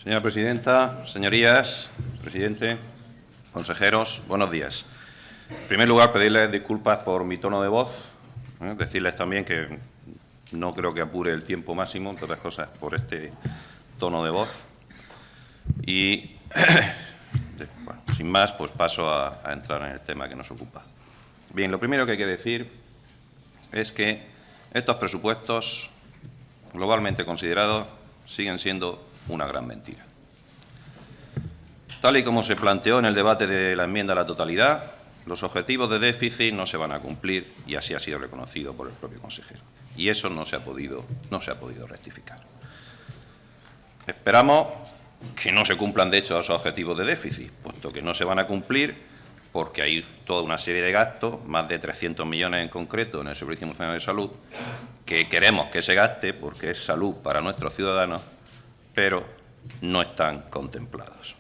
Señora presidenta, señorías, presidente, consejeros, buenos días. En primer lugar, pedirles disculpas por mi tono de voz, decirles también que no creo que apure el tiempo máximo, entre otras cosas, por este tono de voz. Y, bueno, sin más, pues paso a entrar en el tema que nos ocupa. Bien, lo primero que hay que decir es que estos presupuestos, globalmente considerados, siguen siendo una gran mentira. Tal y como se planteó en el debate de la enmienda a la totalidad, los objetivos de déficit no se van a cumplir y así ha sido reconocido por el propio consejero. Y eso no se ha podido rectificar. Esperamos que no se cumplan, de hecho, esos objetivos de déficit, puesto que no se van a cumplir porque hay toda una serie de gastos, más de 300 millones en concreto en el Servicio Nacional de Salud, que queremos que se gaste porque es salud para nuestros ciudadanos, pero no están contemplados.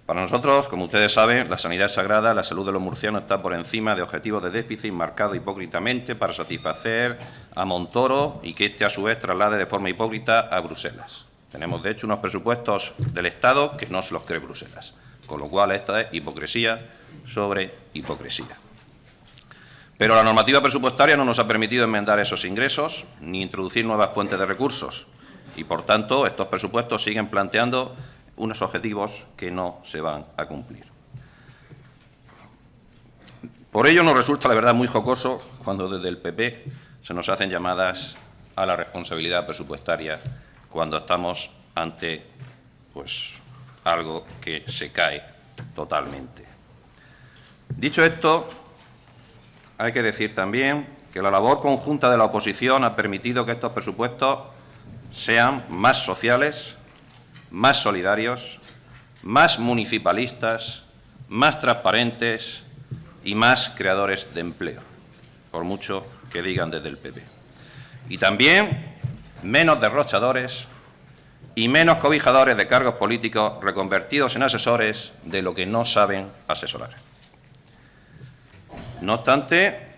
Para nosotros, como ustedes saben, la sanidad es sagrada, la salud de los murcianos está por encima de objetivos de déficit marcados hipócritamente para satisfacer a Montoro y que éste, a su vez, traslade de forma hipócrita a Bruselas. Tenemos, de hecho, unos presupuestos del Estado que no se los cree Bruselas, con lo cual esta es hipocresía sobre hipocresía. Pero la normativa presupuestaria no nos ha permitido enmendar esos ingresos ni introducir nuevas fuentes de recursos y, por tanto, estos presupuestos siguen planteando unos objetivos que no se van a cumplir. Por ello nos resulta, la verdad, muy jocoso cuando desde el PP se nos hacen llamadas a la responsabilidad presupuestaria cuando estamos ante, pues, algo que se cae totalmente. Dicho esto, hay que decir también que la labor conjunta de la oposición ha permitido que estos presupuestos sean más sociales, más solidarios, más municipalistas, más transparentes y más creadores de empleo, por mucho que digan desde el PP. Y también menos derrochadores y menos cobijadores de cargos políticos reconvertidos en asesores de lo que no saben asesorar. No obstante,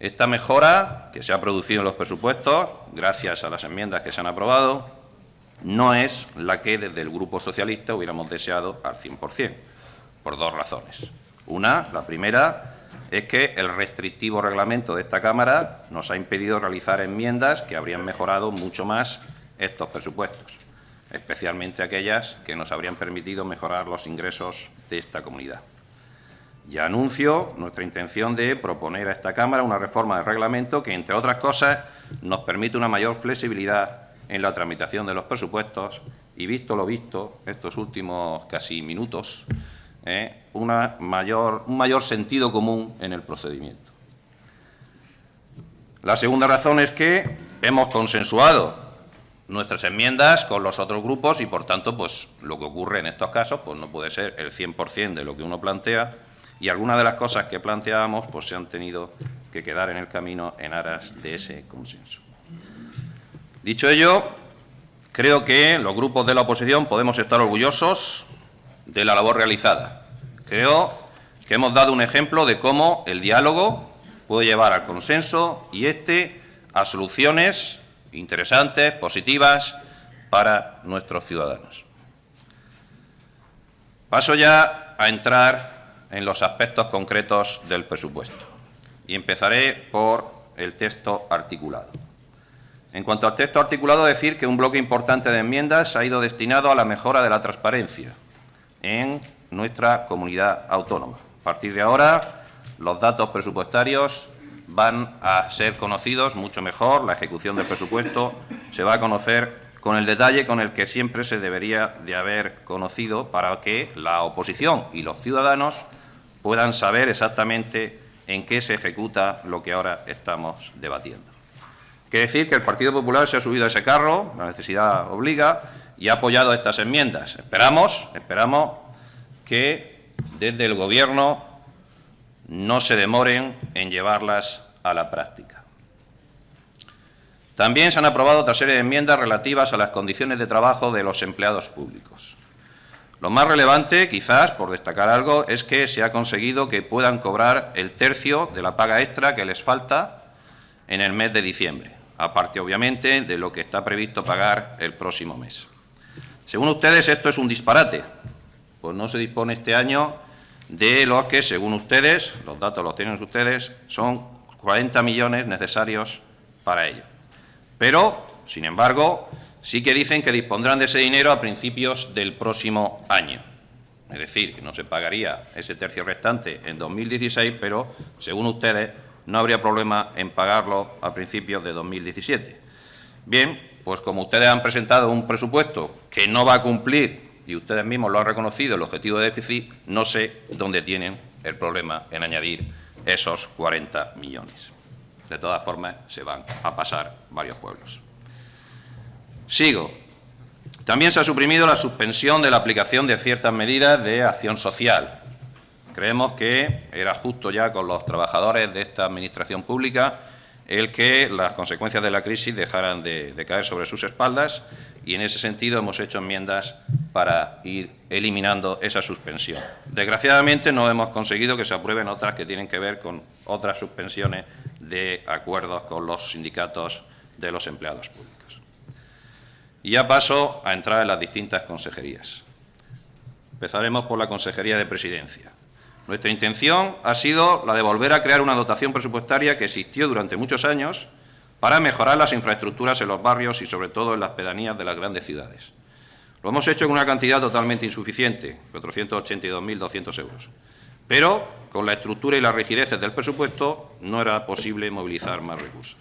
esta mejora que se ha producido en los presupuestos, gracias a las enmiendas que se han aprobado, no es la que desde el Grupo Socialista hubiéramos deseado al 100%, por dos razones. Una, la primera, es que el restrictivo reglamento de esta Cámara nos ha impedido realizar enmiendas que habrían mejorado mucho más estos presupuestos, especialmente aquellas que nos habrían permitido mejorar los ingresos de esta comunidad. Ya anuncio nuestra intención de proponer a esta Cámara una reforma del reglamento que, entre otras cosas, nos permite una mayor flexibilidad en la tramitación de los presupuestos y, visto lo visto, estos últimos casi minutos, un mayor sentido común en el procedimiento. La segunda razón es que hemos consensuado nuestras enmiendas con los otros grupos y, por tanto, pues lo que ocurre en estos casos pues no puede ser el 100% de lo que uno plantea y algunas de las cosas que planteábamos pues se han tenido que quedar en el camino en aras de ese consenso. Dicho ello, creo que los grupos de la oposición podemos estar orgullosos de la labor realizada. Creo que hemos dado un ejemplo de cómo el diálogo puede llevar al consenso y a soluciones interesantes, positivas para nuestros ciudadanos. Paso ya a entrar en los aspectos concretos del presupuesto y empezaré por el texto articulado. En cuanto al texto articulado, decir que un bloque importante de enmiendas ha ido destinado a la mejora de la transparencia en nuestra comunidad autónoma. A partir de ahora, los datos presupuestarios van a ser conocidos mucho mejor, la ejecución del presupuesto se va a conocer con el detalle con el que siempre se debería de haber conocido para que la oposición y los ciudadanos puedan saber exactamente en qué se ejecuta lo que ahora estamos debatiendo. Hay que decir que el Partido Popular se ha subido a ese carro, la necesidad obliga, y ha apoyado estas enmiendas. Esperamos que desde el Gobierno no se demoren en llevarlas a la práctica. También se han aprobado otra serie de enmiendas relativas a las condiciones de trabajo de los empleados públicos. Lo más relevante, quizás, por destacar algo, es que se ha conseguido que puedan cobrar el tercio de la paga extra que les falta en el mes de diciembre, aparte, obviamente, de lo que está previsto pagar el próximo mes. Según ustedes, esto es un disparate, pues no se dispone este año de los que, según ustedes, los datos los tienen ustedes, son 40 millones necesarios para ello. Pero, sin embargo, sí que dicen que dispondrán de ese dinero a principios del próximo año. Es decir, que no se pagaría ese tercio restante en 2016, pero, según ustedes, no habría problema en pagarlo a principios de 2017. Bien, pues como ustedes han presentado un presupuesto que no va a cumplir, y ustedes mismos lo han reconocido, el objetivo de déficit, no sé dónde tienen el problema en añadir esos 40 millones. De todas formas, se van a pasar varios pueblos. Sigo. También se ha suprimido la suspensión de la aplicación de ciertas medidas de acción social. Creemos que era justo ya con los trabajadores de esta Administración pública el que las consecuencias de la crisis dejaran de caer sobre sus espaldas y en ese sentido hemos hecho enmiendas para ir eliminando esa suspensión. Desgraciadamente no hemos conseguido que se aprueben otras que tienen que ver con otras suspensiones de acuerdos con los sindicatos de los empleados públicos. Y ya paso a entrar en las distintas consejerías. Empezaremos por la Consejería de Presidencia. Nuestra intención ha sido la de volver a crear una dotación presupuestaria que existió durante muchos años para mejorar las infraestructuras en los barrios y, sobre todo, en las pedanías de las grandes ciudades. Lo hemos hecho con una cantidad totalmente insuficiente, 482.200 euros. Pero, con la estructura y las rigideces del presupuesto, no era posible movilizar más recursos.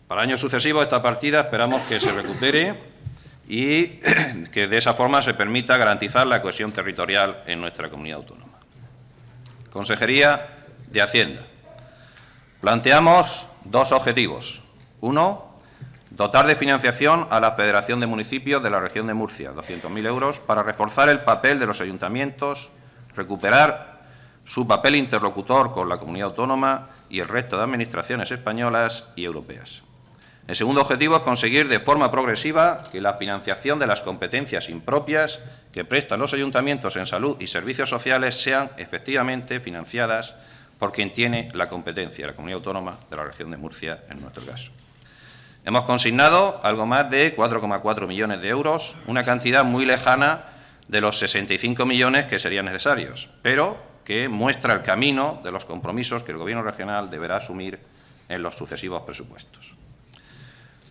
Para años sucesivos, esta partida esperamos que se recupere y que de esa forma se permita garantizar la cohesión territorial en nuestra comunidad autónoma. Consejería de Hacienda. Planteamos dos objetivos. Uno, dotar de financiación a la Federación de Municipios de la Región de Murcia, 200.000 euros, para reforzar el papel de los ayuntamientos, recuperar su papel interlocutor con la comunidad autónoma y el resto de administraciones españolas y europeas. El segundo objetivo es conseguir de forma progresiva que la financiación de las competencias impropias que prestan los ayuntamientos en salud y servicios sociales sean efectivamente financiadas por quien tiene la competencia, la comunidad autónoma de la región de Murcia, en nuestro caso. Hemos consignado algo más de 4,4 millones de euros, una cantidad muy lejana de los 65 millones que serían necesarios, pero que muestra el camino de los compromisos que el Gobierno regional deberá asumir en los sucesivos presupuestos.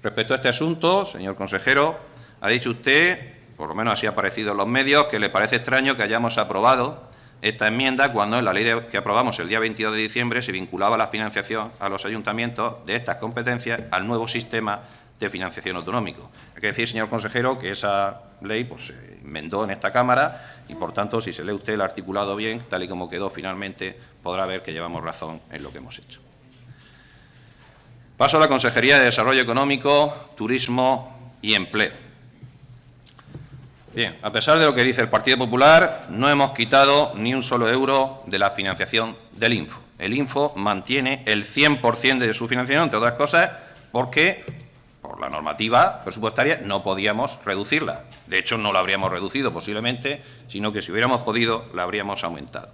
Respecto a este asunto, señor consejero, ha dicho usted, por lo menos así ha aparecido en los medios, que le parece extraño que hayamos aprobado esta enmienda cuando en la ley que aprobamos el día 22 de diciembre se vinculaba la financiación a los ayuntamientos de estas competencias al nuevo sistema de financiación autonómico. Hay que decir, señor consejero, que esa ley pues, se enmendó en esta Cámara y, por tanto, si se lee usted el articulado bien, tal y como quedó finalmente, podrá ver que llevamos razón en lo que hemos hecho. Paso a la Consejería de Desarrollo Económico, Turismo y Empleo. Bien, a pesar de lo que dice el Partido Popular, no hemos quitado ni un solo euro de la financiación del Info. El Info mantiene el 100% de su financiación, entre otras cosas, porque por la normativa presupuestaria no podíamos reducirla. De hecho, no la habríamos reducido posiblemente, sino que si hubiéramos podido, la habríamos aumentado.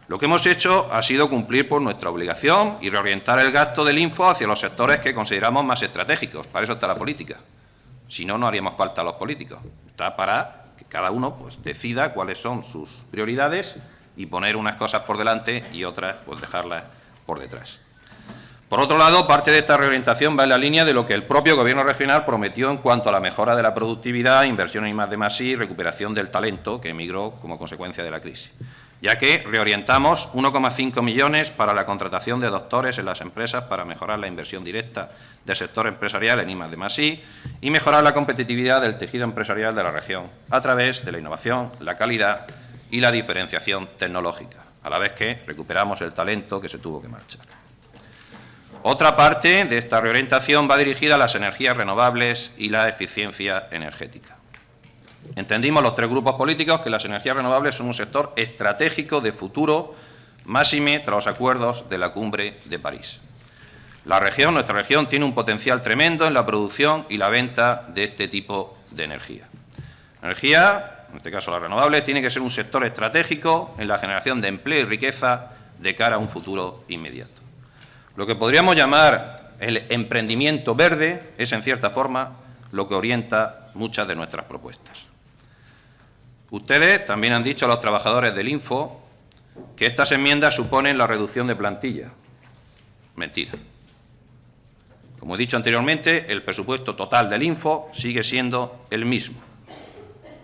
Lo que hemos hecho ha sido cumplir por nuestra obligación y reorientar el gasto del Info hacia los sectores que consideramos más estratégicos. Para eso está la política. Si no, no haríamos falta a los políticos. Está para que cada uno pues, decida cuáles son sus prioridades y poner unas cosas por delante y otras pues, dejarlas por detrás. Por otro lado, parte de esta reorientación va en la línea de lo que el propio Gobierno regional prometió en cuanto a la mejora de la productividad, inversión en I+D+I y recuperación del talento que emigró como consecuencia de la crisis, ya que reorientamos 1,5 millones para la contratación de doctores en las empresas para mejorar la inversión directa del sector empresarial en I+D+I y mejorar la competitividad del tejido empresarial de la región a través de la innovación, la calidad y la diferenciación tecnológica, a la vez que recuperamos el talento que se tuvo que marchar. Otra parte de esta reorientación va dirigida a las energías renovables y la eficiencia energética. Entendimos los tres grupos políticos que las energías renovables son un sector estratégico de futuro, máxime tras los acuerdos de la Cumbre de París. Nuestra región, tiene un potencial tremendo en la producción y la venta de este tipo de energía. Energía, en este caso la renovable, tiene que ser un sector estratégico en la generación de empleo y riqueza de cara a un futuro inmediato. Lo que podríamos llamar el emprendimiento verde es, en cierta forma, lo que orienta muchas de nuestras propuestas. Ustedes también han dicho a los trabajadores del Info que estas enmiendas suponen la reducción de plantilla. Mentira. Como he dicho anteriormente, el presupuesto total del Info sigue siendo el mismo.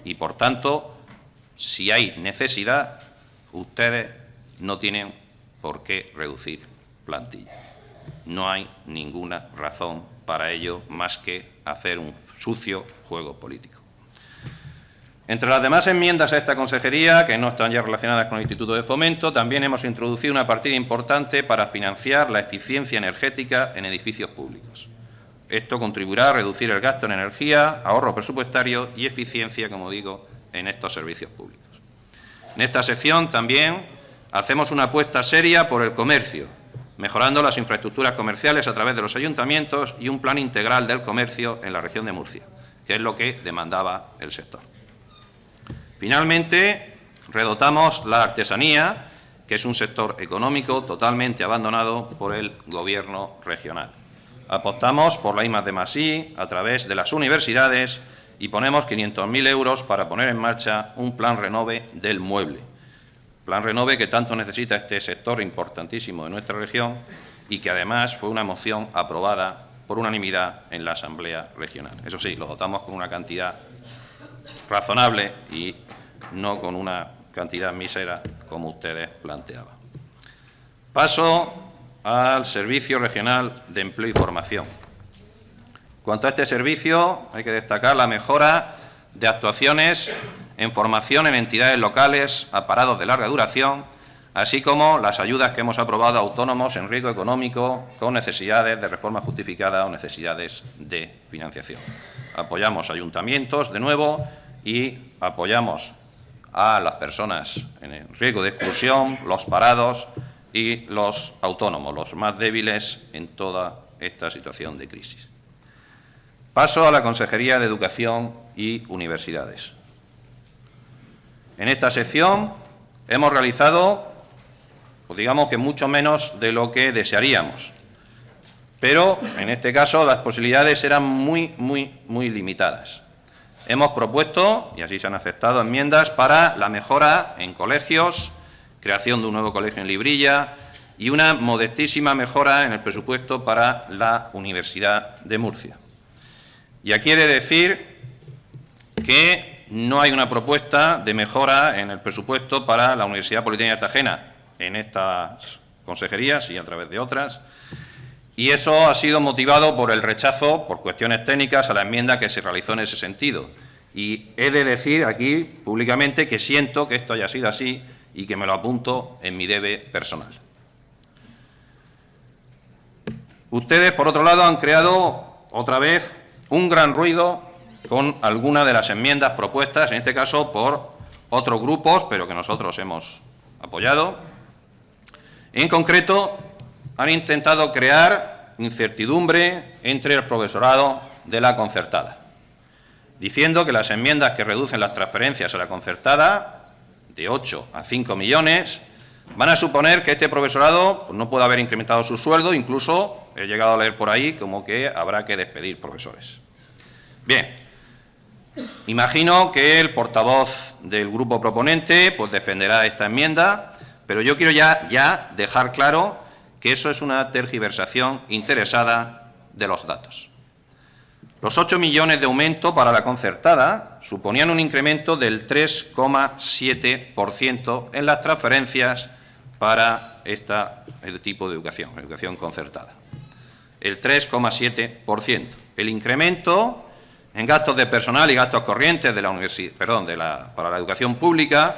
Y, por tanto, si hay necesidad, ustedes no tienen por qué reducir plantilla. No hay ninguna razón para ello más que hacer un sucio juego político. Entre las demás enmiendas a esta consejería, que no están ya relacionadas con el Instituto de Fomento, también hemos introducido una partida importante para financiar la eficiencia energética en edificios públicos. Esto contribuirá a reducir el gasto en energía, ahorro presupuestario y eficiencia, como digo, en estos servicios públicos. En esta sección también hacemos una apuesta seria por el comercio, mejorando las infraestructuras comerciales a través de los ayuntamientos y un plan integral del comercio en la región de Murcia, que es lo que demandaba el sector. Finalmente, redotamos la artesanía, que es un sector económico totalmente abandonado por el Gobierno regional. Apostamos por la I+D+I a través de las universidades y ponemos 500.000 euros para poner en marcha un plan renove del mueble. Plan renove que tanto necesita este sector importantísimo de nuestra región y que además fue una moción aprobada por unanimidad en la Asamblea Regional. Eso sí, lo dotamos con una cantidad razonable y no con una cantidad mísera como ustedes planteaban. Paso al Servicio Regional de Empleo y Formación. Cuanto a este servicio, hay que destacar la mejora de actuaciones en formación en entidades locales a parados de larga duración, así como las ayudas que hemos aprobado a autónomos en riesgo económico con necesidades de reforma justificada o necesidades de financiación. Apoyamos ayuntamientos, de nuevo, y apoyamos a las personas en riesgo de exclusión, los parados y los autónomos, los más débiles en toda esta situación de crisis. Paso a la Consejería de Educación y Universidades. En esta sección hemos realizado, pues digamos que mucho menos de lo que desearíamos, pero en este caso las posibilidades eran muy limitadas. Hemos propuesto, y así se han aceptado, enmiendas para la mejora en colegios, creación de un nuevo colegio en Librilla y una modestísima mejora en el presupuesto para la Universidad de Murcia. Y aquí he de decir que no hay una propuesta de mejora en el presupuesto para la Universidad Politécnica de Cartagena en estas consejerías y a través de otras. Y eso ha sido motivado por el rechazo, por cuestiones técnicas, a la enmienda que se realizó en ese sentido. Y he de decir aquí públicamente que siento que esto haya sido así y que me lo apunto en mi debe personal. Ustedes, por otro lado, han creado otra vez un gran ruido con algunas de las enmiendas propuestas, en este caso por otros grupos, pero que nosotros hemos apoyado. En concreto, han intentado crear incertidumbre entre el profesorado de la concertada, diciendo que las enmiendas que reducen las transferencias a la concertada de 8 a 5 millones van a suponer que este profesorado no puede haber incrementado su sueldo, incluso he llegado a leer por ahí como que habrá que despedir profesores. Bien, imagino que el portavoz del grupo proponente pues defenderá esta enmienda, pero yo quiero ya dejar claro que eso es una tergiversación interesada de los datos. Los 8 millones de aumento para la concertada suponían un incremento del 3,7% en las transferencias para este tipo de educación concertada. El 3,7%. El incremento en gastos de personal y gastos corrientes de la para la educación pública,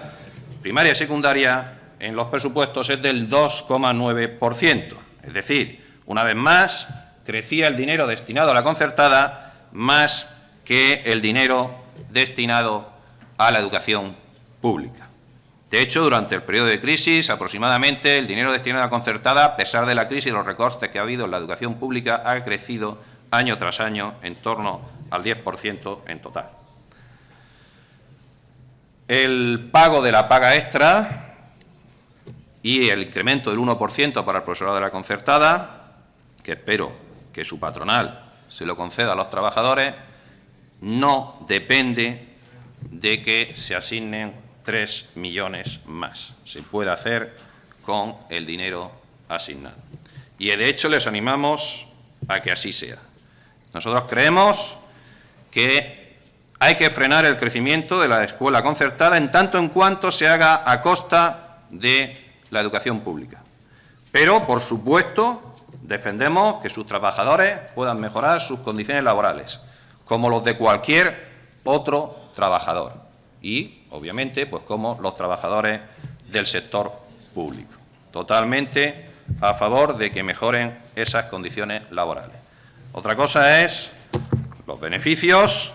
primaria y secundaria, en los presupuestos es del 2,9%. Es decir, una vez más, crecía el dinero destinado a la concertada más que el dinero destinado a la educación pública. De hecho, durante el periodo de crisis, aproximadamente el dinero destinado a la concertada, a pesar de la crisis y los recortes que ha habido en la educación pública, ha crecido año tras año en torno al 10% en total. El pago de la paga extra y el incremento del 1% para el profesorado de la concertada, que espero que su patronal se lo conceda a los trabajadores, no depende de que se asignen 3 millones más. Se puede hacer con el dinero asignado. Y, de hecho, les animamos a que así sea. Nosotros creemos que hay que frenar el crecimiento de la escuela concertada en tanto en cuanto se haga a costa de la educación pública. Pero, por supuesto, defendemos que sus trabajadores puedan mejorar sus condiciones laborales, como los de cualquier otro trabajador y, obviamente, pues como los trabajadores del sector público. Totalmente a favor de que mejoren esas condiciones laborales. Otra cosa es los beneficios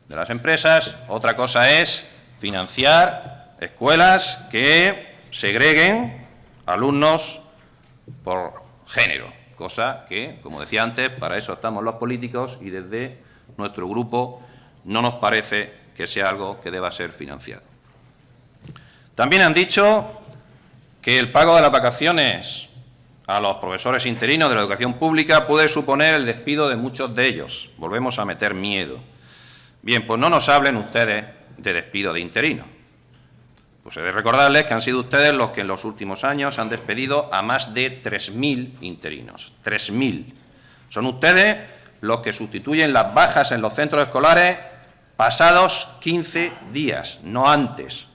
de las empresas, otra cosa es financiar escuelas que segreguen alumnos por género, cosa que, como decía antes, para eso estamos los políticos y desde nuestro grupo no nos parece que sea algo que deba ser financiado. También han dicho que el pago de las vacaciones a los profesores interinos de la educación pública puede suponer el despido de muchos de ellos. Volvemos a meter miedo. Bien, pues no nos hablen ustedes de despido de interinos. Pues he de recordarles que han sido ustedes los que en los últimos años han despedido a más de 3.000 interinos. 3.000. Son ustedes los que sustituyen las bajas en los centros escolares pasados 15 días, no antes.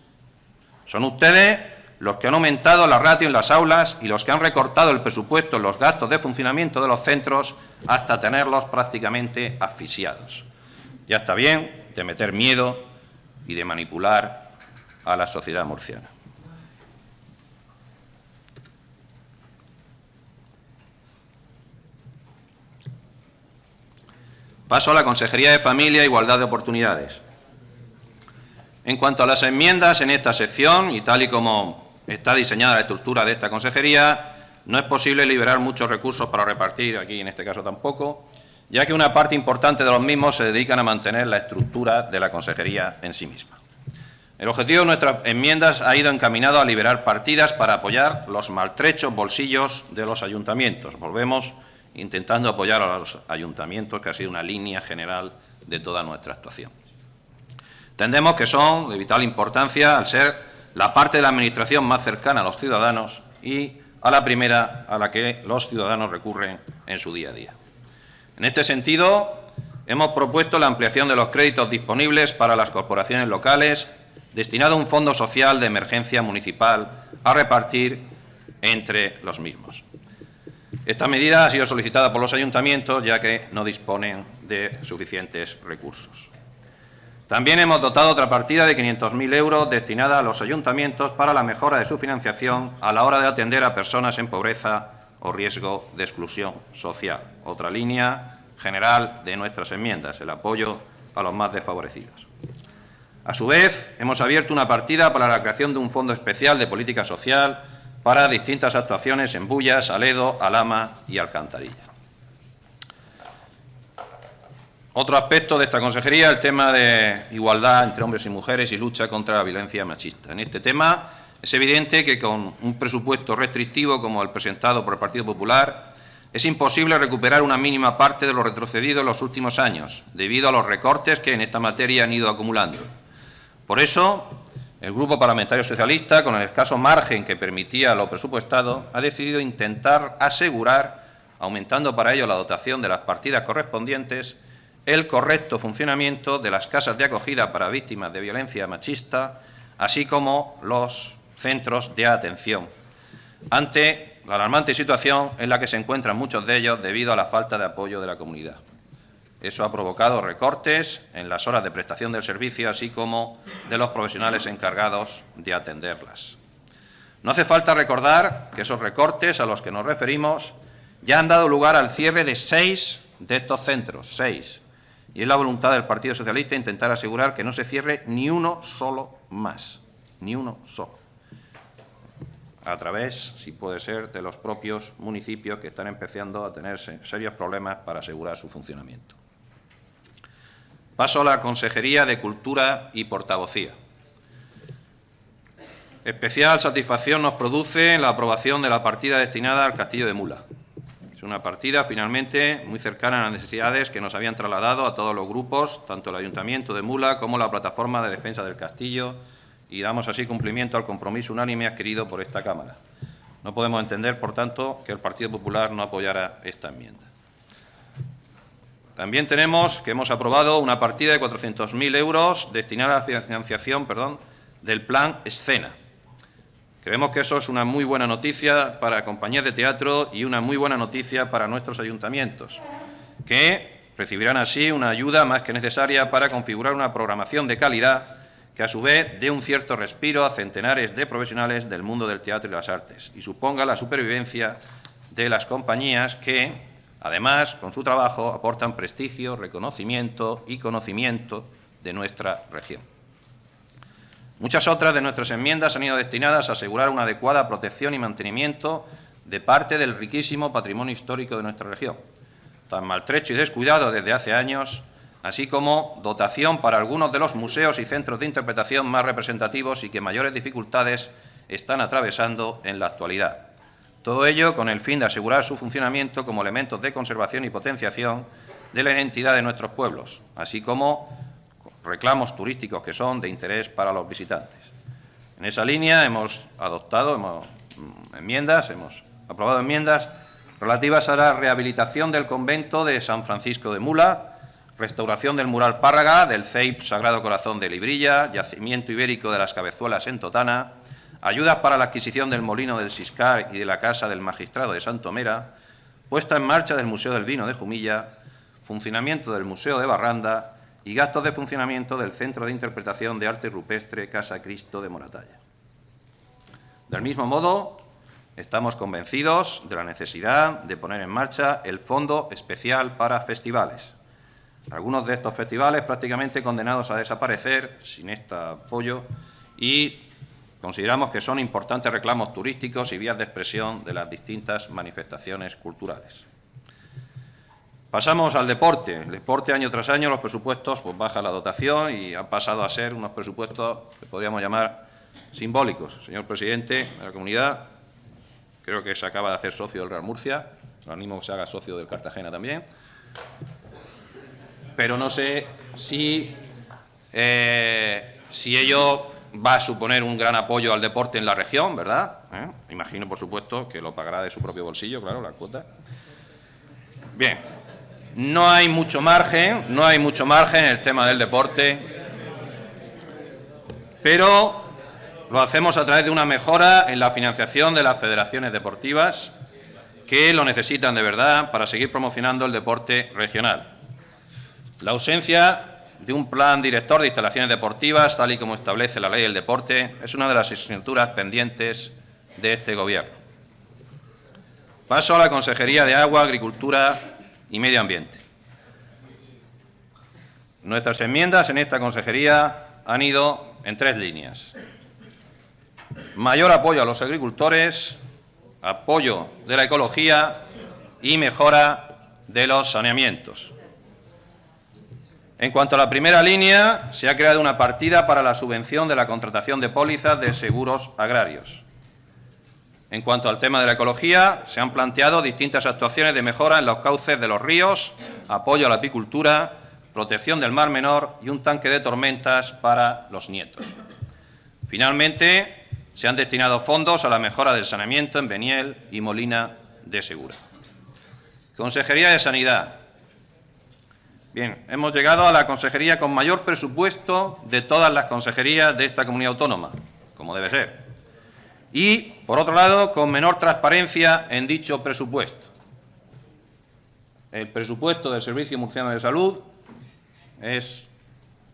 Son ustedes los que han aumentado la ratio en las aulas y los que han recortado el presupuesto en los gastos de funcionamiento de los centros hasta tenerlos prácticamente asfixiados. Ya está bien de meter miedo y de manipular a la sociedad murciana. Paso a la Consejería de Familia e Igualdad de Oportunidades. En cuanto a las enmiendas en esta sección, y tal y como está diseñada la estructura de esta consejería, no es posible liberar muchos recursos para repartir, aquí en este caso tampoco, ya que una parte importante de los mismos se dedican a mantener la estructura de la consejería en sí misma. El objetivo de nuestras enmiendas ha ido encaminado a liberar partidas para apoyar los maltrechos bolsillos de los ayuntamientos. Volvemos intentando apoyar a los ayuntamientos, que ha sido una línea general de toda nuestra actuación. Entendemos que son de vital importancia al ser la parte de la Administración más cercana a los ciudadanos y a la primera a la que los ciudadanos recurren en su día a día. En este sentido, hemos propuesto la ampliación de los créditos disponibles para las corporaciones locales, destinado a un fondo social de emergencia municipal a repartir entre los mismos. Esta medida ha sido solicitada por los ayuntamientos, ya que no disponen de suficientes recursos. También hemos dotado otra partida de 500.000 euros destinada a los ayuntamientos para la mejora de su financiación a la hora de atender a personas en pobreza o riesgo de exclusión social. Otra línea general de nuestras enmiendas, el apoyo a los más desfavorecidos. A su vez, hemos abierto una partida para la creación de un fondo especial de política social para distintas actuaciones en Bullas, Aledo, Alhama y Alcantarilla. Otro aspecto de esta consejería, el tema de igualdad entre hombres y mujeres y lucha contra la violencia machista. En este tema es evidente que con un presupuesto restrictivo como el presentado por el Partido Popular es imposible recuperar una mínima parte de lo retrocedido en los últimos años, debido a los recortes que en esta materia han ido acumulando. Por eso, el Grupo Parlamentario Socialista, con el escaso margen que permitía lo presupuestado, ha decidido intentar asegurar, aumentando para ello la dotación de las partidas correspondientes, el correcto funcionamiento de las casas de acogida para víctimas de violencia machista, así como los centros de atención, ante la alarmante situación en la que se encuentran muchos de ellos debido a la falta de apoyo de la comunidad. Eso ha provocado recortes en las horas de prestación del servicio, así como de los profesionales encargados de atenderlas. No hace falta recordar que esos recortes a los que nos referimos ya han dado lugar al cierre de 6 de estos centros, 6. Y es la voluntad del Partido Socialista intentar asegurar que no se cierre ni uno solo más, ni uno solo, a través, si puede ser, de los propios municipios que están empezando a tener serios problemas para asegurar su funcionamiento. Paso a la Consejería de Cultura y Portavocía. Especial satisfacción nos produce la aprobación de la partida destinada al Castillo de Mula. Es una partida, finalmente, muy cercana a las necesidades que nos habían trasladado a todos los grupos, tanto el Ayuntamiento de Mula como la Plataforma de Defensa del Castillo, y damos así cumplimiento al compromiso unánime adquirido por esta Cámara. No podemos entender, por tanto, que el Partido Popular no apoyara esta enmienda. También tenemos que hemos aprobado una partida de 400.000 euros destinada a la financiación del Plan Escena. Creemos que eso es una muy buena noticia para compañías de teatro y una muy buena noticia para nuestros ayuntamientos, que recibirán así una ayuda más que necesaria para configurar una programación de calidad que, a su vez, dé un cierto respiro a centenares de profesionales del mundo del teatro y las artes y suponga la supervivencia de las compañías que, además, con su trabajo, aportan prestigio, reconocimiento y conocimiento de nuestra región. Muchas otras de nuestras enmiendas han ido destinadas a asegurar una adecuada protección y mantenimiento de parte del riquísimo patrimonio histórico de nuestra región, tan maltrecho y descuidado desde hace años, así como dotación para algunos de los museos y centros de interpretación más representativos y que mayores dificultades están atravesando en la actualidad. Todo ello con el fin de asegurar su funcionamiento como elementos de conservación y potenciación de la identidad de nuestros pueblos, así como reclamos turísticos que son de interés para los visitantes. En esa línea hemos aprobado enmiendas relativas a la rehabilitación del convento de San Francisco de Mula, restauración del mural Párraga, del CEIP Sagrado Corazón de Librilla, yacimiento ibérico de las Cabezuelas en Totana, ayudas para la adquisición del molino del Siscar y de la casa del magistrado de Santomera, puesta en marcha del Museo del Vino de Jumilla, funcionamiento del Museo de Barranda y gastos de funcionamiento del Centro de Interpretación de Arte Rupestre Casa Cristo de Moratalla. Del mismo modo, estamos convencidos de la necesidad de poner en marcha el Fondo Especial para Festivales. Algunos de estos festivales prácticamente condenados a desaparecer sin este apoyo y consideramos que son importantes reclamos turísticos y vías de expresión de las distintas manifestaciones culturales. Pasamos al deporte. El deporte, año tras año, los presupuestos baja la dotación y han pasado a ser unos presupuestos que podríamos llamar simbólicos. Señor presidente de la comunidad, creo que se acaba de hacer socio del Real Murcia, lo animo a que se haga socio del Cartagena también, pero no sé si ello va a suponer un gran apoyo al deporte en la región, ¿verdad? Imagino, por supuesto, que lo pagará de su propio bolsillo, claro, la cuota. Bien. No hay mucho margen en el tema del deporte, pero lo hacemos a través de una mejora en la financiación de las federaciones deportivas que lo necesitan de verdad para seguir promocionando el deporte regional. La ausencia de un plan director de instalaciones deportivas, tal y como establece la Ley del Deporte, es una de las asignaturas pendientes de este Gobierno. Paso a la Consejería de Agua, Agricultura y Medio Ambiente. Nuestras enmiendas en esta consejería han ido en tres líneas. Mayor apoyo a los agricultores, apoyo de la ecología y mejora de los saneamientos. En cuanto a la primera línea, se ha creado una partida para la subvención de la contratación de pólizas de seguros agrarios. En cuanto al tema de la ecología, se han planteado distintas actuaciones de mejora en los cauces de los ríos, apoyo a la apicultura, protección del Mar Menor y un tanque de tormentas para los nietos. Finalmente, se han destinado fondos a la mejora del saneamiento en Beniel y Molina de Segura. Consejería de Sanidad. Bien, hemos llegado a la consejería con mayor presupuesto de todas las consejerías de esta comunidad autónoma, como debe ser. Y, por otro lado, con menor transparencia en dicho presupuesto. El presupuesto del Servicio Murciano de Salud es,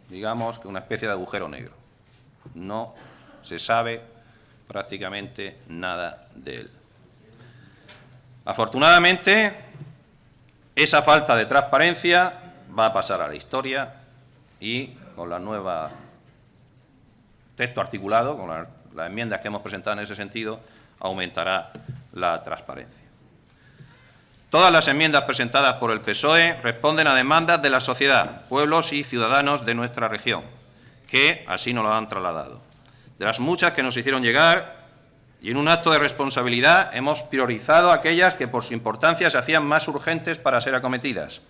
digamos, que una especie de agujero negro. No se sabe prácticamente nada de él. Afortunadamente, esa falta de transparencia va a pasar a la historia y con la nueva texto articulado, con las enmiendas que hemos presentado en ese sentido, aumentará la transparencia. Todas las enmiendas presentadas por el PSOE responden a demandas de la sociedad, pueblos y ciudadanos de nuestra región, que así nos lo han trasladado. De las muchas que nos hicieron llegar y en un acto de responsabilidad hemos priorizado aquellas que por su importancia se hacían más urgentes para ser acometidas,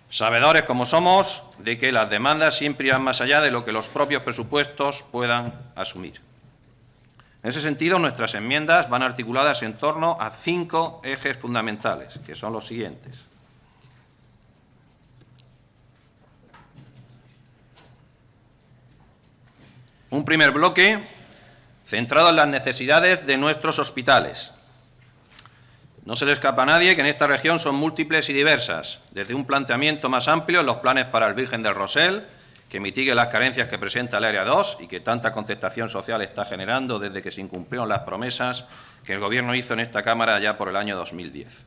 sabedores como somos de que las demandas siempre irán más allá de lo que los propios presupuestos puedan asumir. En ese sentido, nuestras enmiendas van articuladas en torno a 5 ejes fundamentales, que son los siguientes. Un primer bloque centrado en las necesidades de nuestros hospitales. No se le escapa a nadie que en esta región son múltiples y diversas, desde un planteamiento más amplio en los planes para el Virgen del Rosell, que mitigue las carencias que presenta el Área 2 y que tanta contestación social está generando desde que se incumplieron las promesas que el Gobierno hizo en esta Cámara ya por el año 2010.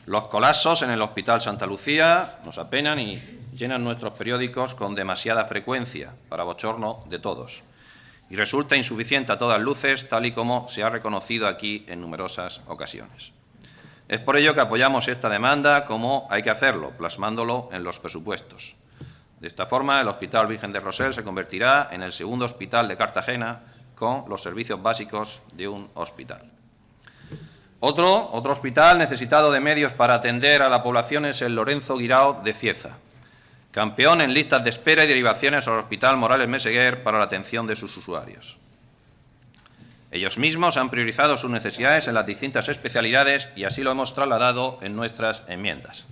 Los colapsos en el Hospital Santa Lucía nos apenan y llenan nuestros periódicos con demasiada frecuencia, para bochorno de todos, y resulta insuficiente a todas luces, tal y como se ha reconocido aquí en numerosas ocasiones. Es por ello que apoyamos esta demanda, como hay que hacerlo, plasmándolo en los presupuestos. De esta forma, el Hospital Virgen del Rosell se convertirá en el segundo hospital de Cartagena con los servicios básicos de un hospital. Otro hospital necesitado de medios para atender a la población es el Lorenzo Guirao de Cieza, campeón en listas de espera y derivaciones al Hospital Morales Meseguer para la atención de sus usuarios. Ellos mismos han priorizado sus necesidades en las distintas especialidades y así lo hemos trasladado en nuestras enmiendas.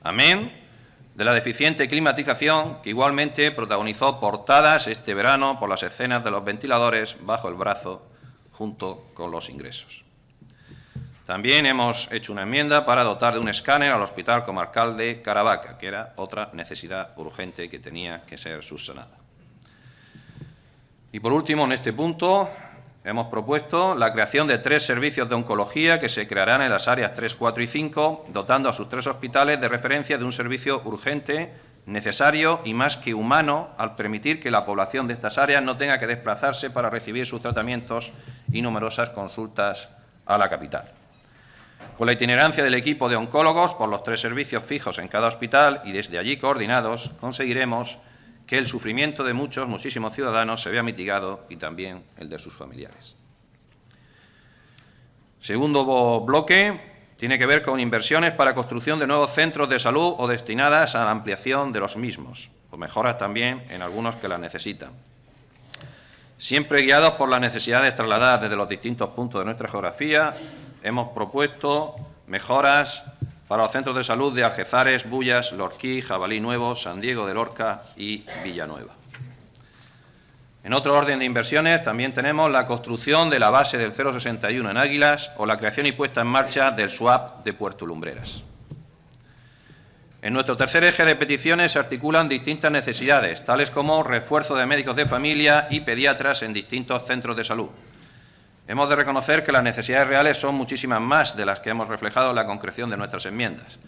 Amén de la deficiente climatización que igualmente protagonizó portadas este verano por las escenas de los ventiladores bajo el brazo junto con los ingresos. También hemos hecho una enmienda para dotar de un escáner al Hospital Comarcal de Caravaca, que era otra necesidad urgente que tenía que ser subsanada. Y por último, en este punto, hemos propuesto la creación de 3 servicios de oncología que se crearán en las áreas 3, 4 y 5, dotando a sus 3 hospitales de referencia de un servicio urgente, necesario y más que humano, al permitir que la población de estas áreas no tenga que desplazarse para recibir sus tratamientos y numerosas consultas a la capital. Con la itinerancia del equipo de oncólogos por los 3 servicios fijos en cada hospital y desde allí coordinados, conseguiremos que el sufrimiento de muchísimos ciudadanos se vea mitigado y también el de sus familiares. Segundo bloque tiene que ver con inversiones para construcción de nuevos centros de salud o destinadas a la ampliación de los mismos, o mejoras también en algunos que las necesitan. Siempre guiados por las necesidades trasladadas desde los distintos puntos de nuestra geografía, hemos propuesto mejoras para los centros de salud de Algezares, Bullas, Lorquí, Jabalí Nuevo, San Diego de Lorca y Villanueva. En otro orden de inversiones también tenemos la construcción de la base del 061 en Águilas o la creación y puesta en marcha del SWAP de Puerto Lumbreras. En nuestro tercer eje de peticiones se articulan distintas necesidades, tales como refuerzo de médicos de familia y pediatras en distintos centros de salud. Hemos de reconocer que las necesidades reales son muchísimas más de las que hemos reflejado en la concreción de nuestras enmiendas.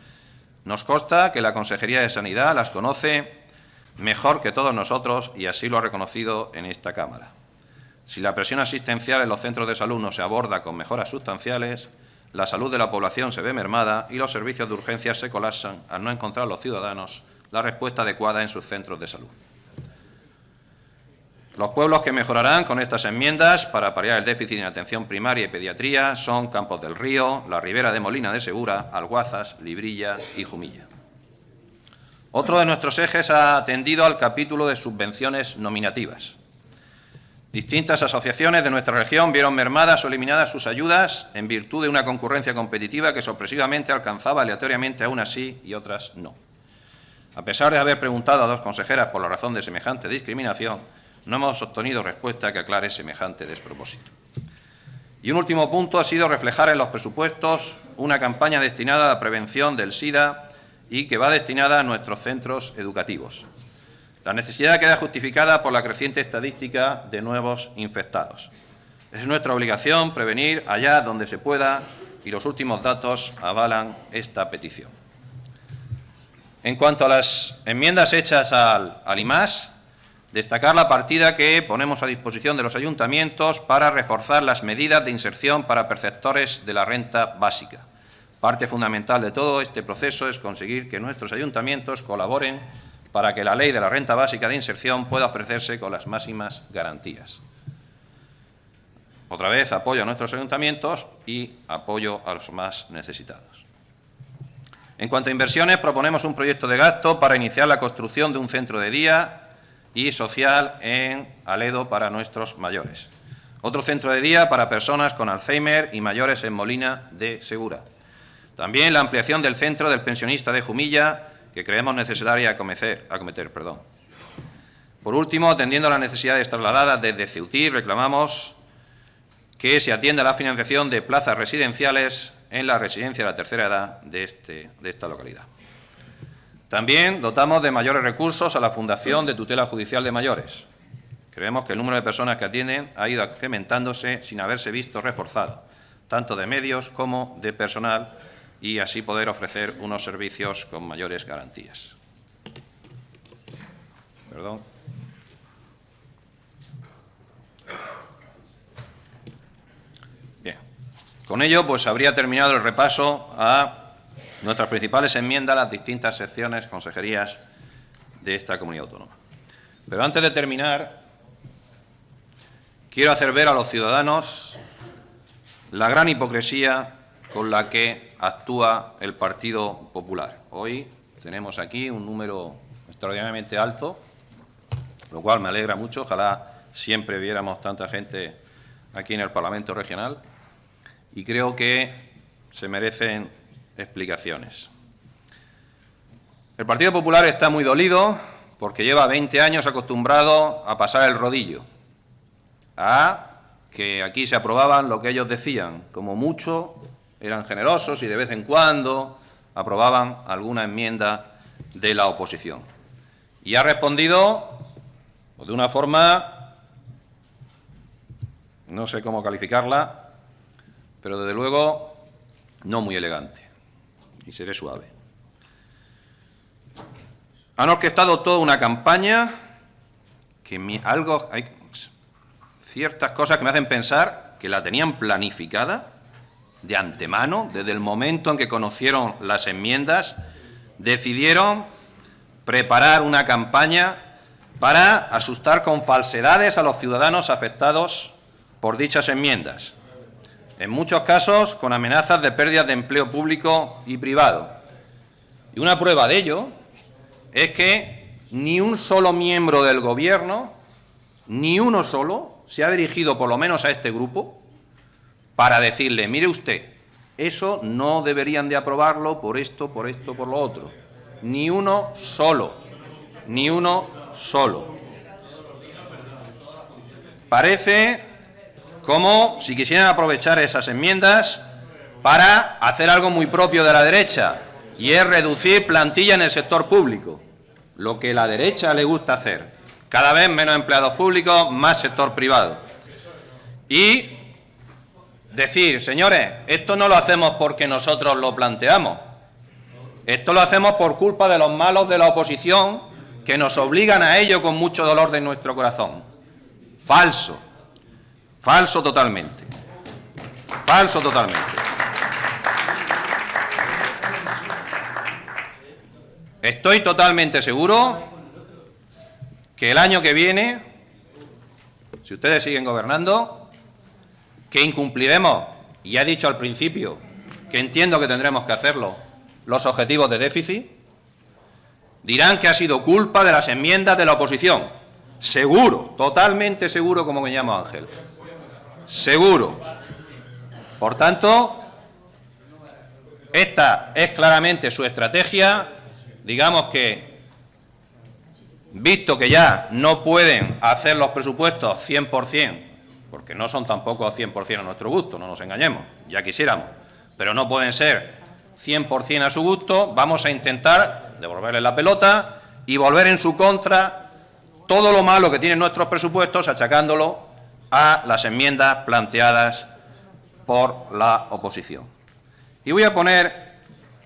Nos consta que la Consejería de Sanidad las conoce mejor que todos nosotros y así lo ha reconocido en esta Cámara. Si la presión asistencial en los centros de salud no se aborda con mejoras sustanciales, la salud de la población se ve mermada y los servicios de urgencia se colapsan al no encontrar los ciudadanos la respuesta adecuada en sus centros de salud. Los pueblos que mejorarán con estas enmiendas para paliar el déficit en atención primaria y pediatría son Campos del Río, la Ribera de Molina de Segura, Alguazas, Librilla y Jumilla. Otro de nuestros ejes ha atendido al capítulo de subvenciones nominativas. Distintas asociaciones de nuestra región vieron mermadas o eliminadas sus ayudas en virtud de una concurrencia competitiva que sorpresivamente alcanzaba aleatoriamente a unas sí y otras no. A pesar de haber preguntado a 2 consejeras por la razón de semejante discriminación, no hemos obtenido respuesta que aclare semejante despropósito. Y un último punto ha sido reflejar en los presupuestos una campaña destinada a la prevención del SIDA y que va destinada a nuestros centros educativos. La necesidad queda justificada por la creciente estadística de nuevos infectados. Es nuestra obligación prevenir allá donde se pueda y los últimos datos avalan esta petición. En cuanto a las enmiendas hechas al IMAS, destacar la partida que ponemos a disposición de los ayuntamientos para reforzar las medidas de inserción para perceptores de la renta básica. Parte fundamental de todo este proceso es conseguir que nuestros ayuntamientos colaboren para que la ley de la renta básica de inserción pueda ofrecerse con las máximas garantías. otra vez, apoyo a nuestros ayuntamientos y apoyo a los más necesitados. En cuanto a inversiones, proponemos un proyecto de gasto para iniciar la construcción de un centro de día y social en Aledo para nuestros mayores. Otro centro de día para personas con Alzheimer y mayores en Molina de Segura. También la ampliación del centro del pensionista de Jumilla, que creemos necesaria acometer. Por último, atendiendo a las necesidades trasladadas desde Ceutí, reclamamos que se atienda a la financiación de plazas residenciales en la residencia de la tercera edad de esta localidad. También dotamos de mayores recursos a la Fundación de Tutela Judicial de Mayores. Creemos que el número de personas que atienden ha ido incrementándose sin haberse visto reforzado, tanto de medios como de personal, y así poder ofrecer unos servicios con mayores garantías. Perdón. Bien. Con ello, pues habría terminado el repaso a nuestras principales enmiendas a las distintas secciones, consejerías de esta comunidad autónoma. Pero antes de terminar, quiero hacer ver a los ciudadanos la gran hipocresía con la que actúa el Partido Popular. Hoy tenemos aquí un número extraordinariamente alto, lo cual me alegra mucho. Ojalá siempre viéramos tanta gente aquí en el Parlamento Regional, y creo que se merecen explicaciones. El Partido Popular está muy dolido porque lleva 20 años acostumbrado a pasar el rodillo, a que aquí se aprobaban lo que ellos decían, como mucho eran generosos y de vez en cuando aprobaban alguna enmienda de la oposición. Y ha respondido de una forma, no sé cómo calificarla, pero desde luego no muy elegante, y seré suave. Han orquestado toda una campaña que hay ciertas cosas que me hacen pensar que la tenían planificada de antemano, desde el momento en que conocieron las enmiendas, decidieron preparar una campaña para asustar con falsedades a los ciudadanos afectados por dichas enmiendas, en muchos casos con amenazas de pérdidas de empleo público y privado. Y una prueba de ello es que ni un solo miembro del Gobierno, ni uno solo, se ha dirigido por lo menos a este grupo para decirle, mire usted, eso no deberían de aprobarlo por esto, por lo otro. Ni uno solo, ni uno solo. Parece como si quisieran aprovechar esas enmiendas para hacer algo muy propio de la derecha, y es reducir plantilla en el sector público, lo que a la derecha le gusta hacer. Cada vez menos empleados públicos, más sector privado. Y decir, señores, esto no lo hacemos porque nosotros lo planteamos, esto lo hacemos por culpa de los malos de la oposición que nos obligan a ello con mucho dolor de nuestro corazón. Falso, falso totalmente, falso totalmente. Estoy totalmente seguro que el año que viene, si ustedes siguen gobernando, que incumpliremos, y he dicho al principio que entiendo que tendremos que hacerlo, los objetivos de déficit. Dirán que ha sido culpa de las enmiendas de la oposición. Seguro, totalmente seguro, como me llamo Ángel. Seguro. Por tanto, esta es claramente su estrategia. Digamos que, visto que ya no pueden hacer los presupuestos 100%, porque no son tampoco 100% a nuestro gusto, no nos engañemos, ya quisiéramos, pero no pueden ser 100% a su gusto, vamos a intentar devolverle la pelota y volver en su contra todo lo malo que tienen nuestros presupuestos, achacándolo a las enmiendas planteadas por la oposición. Y voy a poner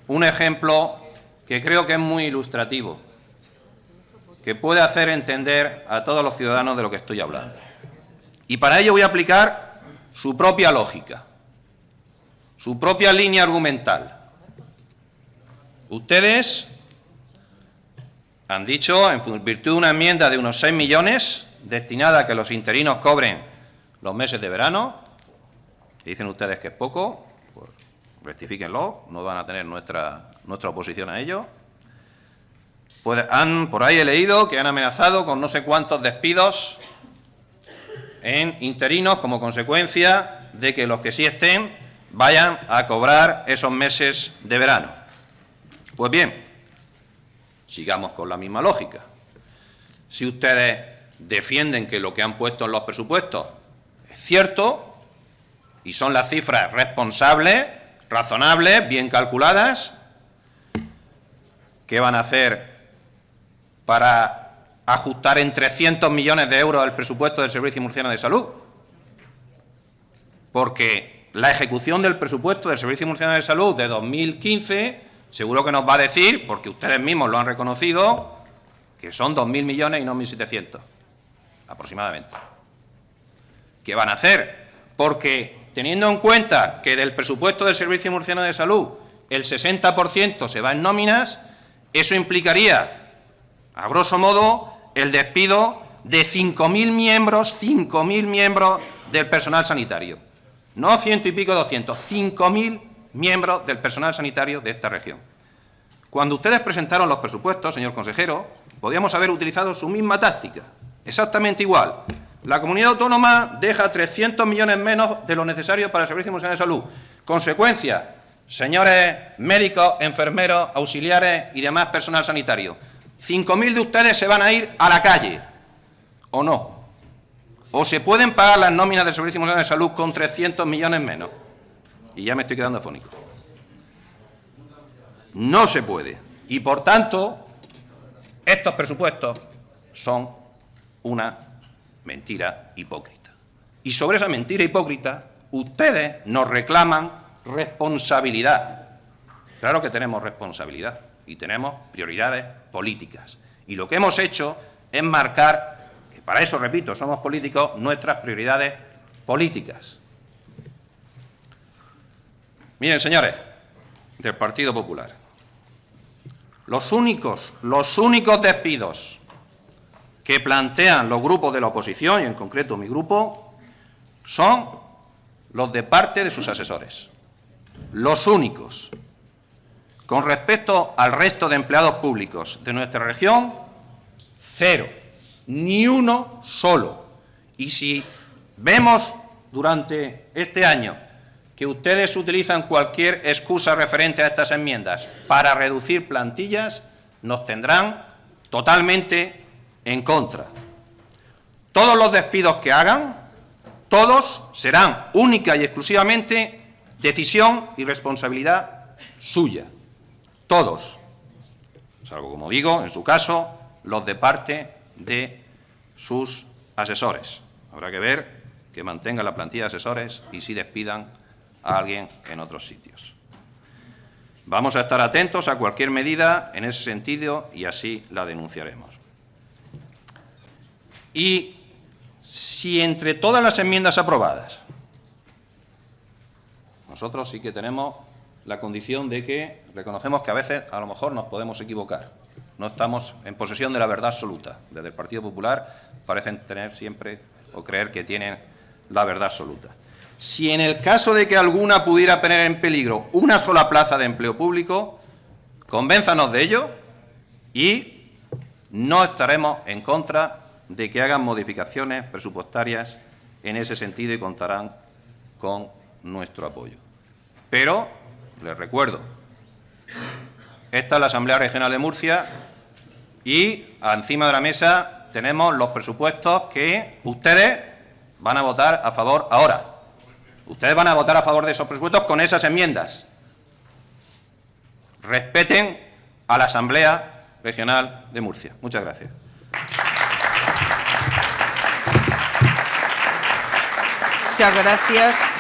un ejemplo que creo que es muy ilustrativo, que puede hacer entender a todos los ciudadanos de lo que estoy hablando. Y para ello voy a aplicar su propia lógica, su propia línea argumental. Ustedes han dicho, en virtud de una enmienda de unos 6 millones, destinada a que los interinos cobren los meses de verano, Si dicen ustedes que es poco, pues rectifíquenlo, no van a tener nuestra oposición a ello. Pues por ahí he leído que han amenazado con no sé cuántos despidos en interinos como consecuencia de que los que sí estén vayan a cobrar esos meses de verano. Pues bien, sigamos con la misma lógica. Si ustedes defienden que lo que han puesto en los presupuestos es cierto y son las cifras responsables, razonables, bien calculadas, ¿qué van a hacer para ajustar en 300 millones de euros el presupuesto del Servicio Murciano de Salud? Porque la ejecución del presupuesto del Servicio Murciano de Salud de 2015 seguro que nos va a decir, porque ustedes mismos lo han reconocido, que son 2.000 millones y no 1.700, aproximadamente. ¿Qué van a hacer? Porque teniendo en cuenta que del presupuesto del Servicio Murciano de Salud el 60% se va en nóminas, eso implicaría, a grosso modo, el despido de 5.000 miembros del personal sanitario. No 100 y pico, 200, 5.000 miembros del personal sanitario de esta región. Cuando ustedes presentaron los presupuestos, señor consejero, podíamos haber utilizado su misma táctica, exactamente igual. La comunidad autónoma deja 300 millones menos de lo necesario para el Servicio Murciano de Salud. Consecuencia, señores médicos, enfermeros, auxiliares y demás personal sanitario, 5.000 de ustedes se van a ir a la calle, ¿o no? ¿O se pueden pagar las nóminas del Servicio Murciano de Salud con 300 millones menos? Y ya me estoy quedando afónico. No se puede. Y, por tanto, estos presupuestos son una mentira hipócrita. Y sobre esa mentira hipócrita, ustedes nos reclaman responsabilidad. Claro que tenemos responsabilidad y tenemos prioridades políticas. Y lo que hemos hecho es marcar, que para eso, repito, somos políticos, nuestras prioridades políticas. Miren, señores del Partido Popular, los únicos despidos que plantean los grupos de la oposición, y en concreto mi grupo, son los de parte de sus asesores. Los únicos. Con respecto al resto de empleados públicos de nuestra región, cero. Ni uno solo. Y si vemos durante este año que ustedes utilizan cualquier excusa referente a estas enmiendas para reducir plantillas, nos tendrán totalmente en contra. Todos los despidos que hagan, todos serán única y exclusivamente decisión y responsabilidad suya. Todos. Salvo, como digo, en su caso, los de parte de sus asesores. Habrá que ver que mantengan la plantilla de asesores y si despidan a alguien en otros sitios. Vamos a estar atentos a cualquier medida en ese sentido y así la denunciaremos. Y si entre todas las enmiendas aprobadas, nosotros sí que tenemos la condición de que reconocemos que a veces a lo mejor nos podemos equivocar. No estamos en posesión de la verdad absoluta. Desde el Partido Popular parecen tener siempre o creer que tienen la verdad absoluta. Si en el caso de que alguna pudiera poner en peligro una sola plaza de empleo público, convénzanos de ello y no estaremos en contra de que hagan modificaciones presupuestarias en ese sentido y contarán con nuestro apoyo. Pero, les recuerdo, esta es la Asamblea Regional de Murcia y encima de la mesa tenemos los presupuestos que ustedes van a votar a favor ahora. Ustedes van a votar a favor de esos presupuestos con esas enmiendas. Respeten a la Asamblea Regional de Murcia. Muchas gracias. Muchas gracias.